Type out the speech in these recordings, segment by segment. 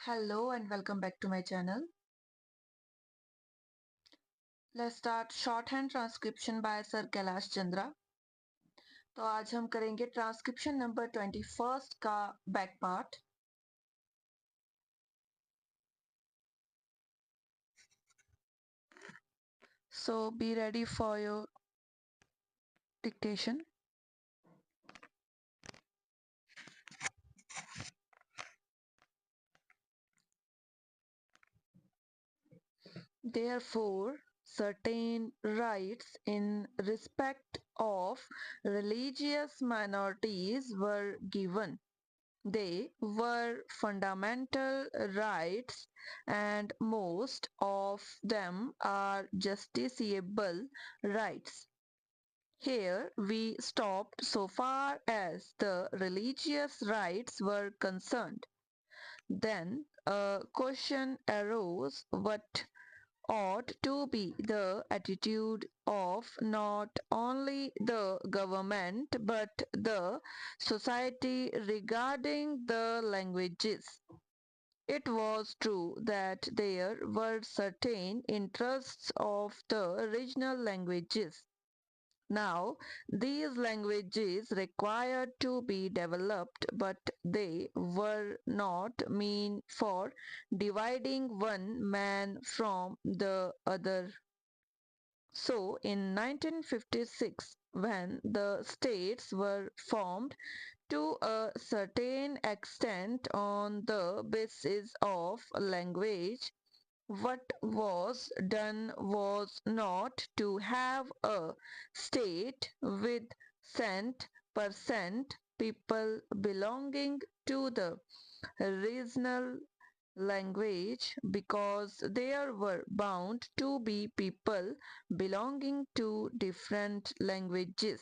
Hello and welcome back to my channel. Let's start shorthand transcription by Sir Kailash Chandra. तो आज हम करेंगे transcription number 21 का back part. So be ready for your dictation. Therefore, certain rights in respect of religious minorities were given. They were fundamental rights, and most of them are justiciable rights. Here we stopped so far as the religious rights were concerned. Then a question arose: what ought to be the attitude of not only the government but the society regarding the languages? It was true that there were certain interests of the original languages. Now, these languages required to be developed, but they were not meant for dividing one man from the other. So, in 1956, when the states were formed to a certain extent on the basis of language, what was done was not to have a state with cent% people belonging to the regional language, because there were bound to be people belonging to different languages.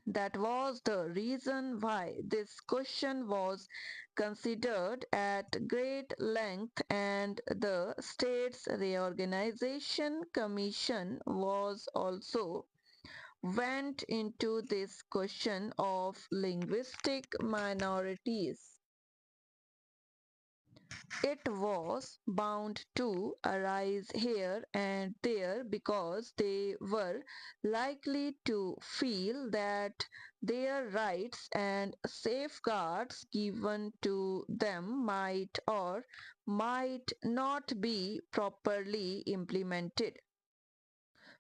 That was the reason why this question was considered at great length, and the States Reorganization Commission was also went into this question of linguistic minorities. It was bound to arise here and there because they were likely to feel that their rights and safeguards given to them might or might not be properly implemented.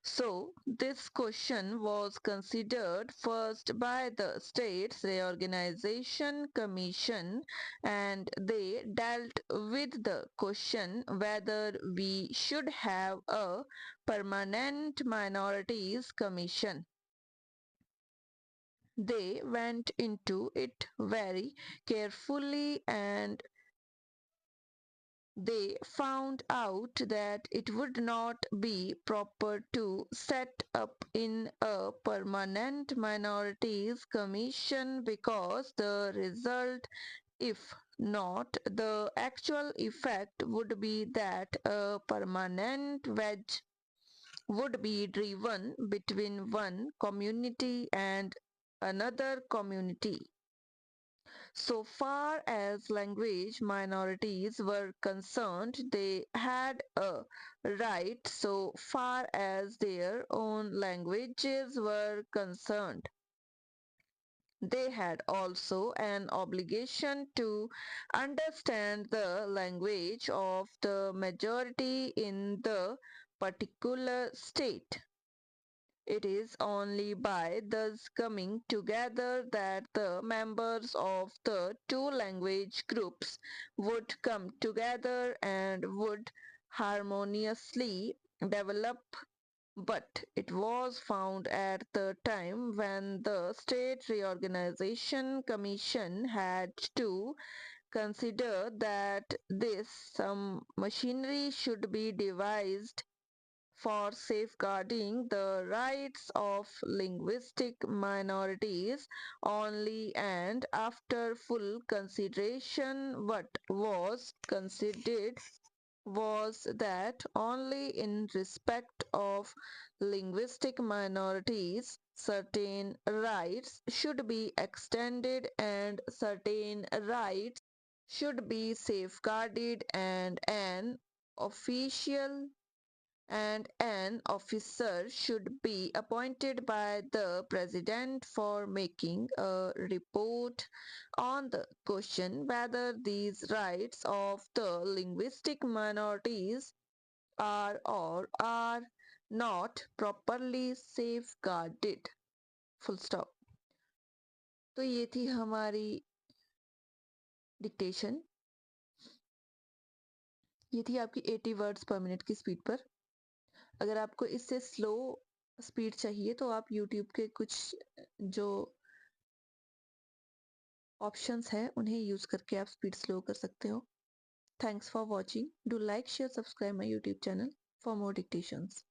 So, this question was considered first by the States Reorganization Commission, and they dealt with the question whether we should have a permanent minorities commission. They went into it very carefully, and they found out that it would not be proper to set up in a permanent minorities commission, because the result, if not the actual effect, would be that a permanent wedge would be driven between one community and another community. So far as language minorities were concerned, they had a right so far as their own languages were concerned. They had also an obligation to understand the language of the majority in the particular state. It is only by thus coming together that the members of the two language groups would come together and would harmoniously develop. But it was found at the time when the State Reorganization Commission had to consider that this some machinery should be devised for safeguarding the rights of linguistic minorities only, and after full consideration what was considered was that only in respect of linguistic minorities certain rights should be extended and certain rights should be safeguarded and an officer should be appointed by the president for making a report on the question whether these rights of the linguistic minorities are or are not properly safeguarded. Full stop. तो ये थी हमारी dictation. ये थी आपकी 80 words पर minute की speed पर। अगर आपको इससे स्लो स्पीड चाहिए तो आप यूट्यूब के कुछ जो ऑप्शंस हैं उन्हें यूज करके आप स्पीड स्लो कर सकते हो। Thanks for watching. Do like share subscribe my YouTube channel for more dictations.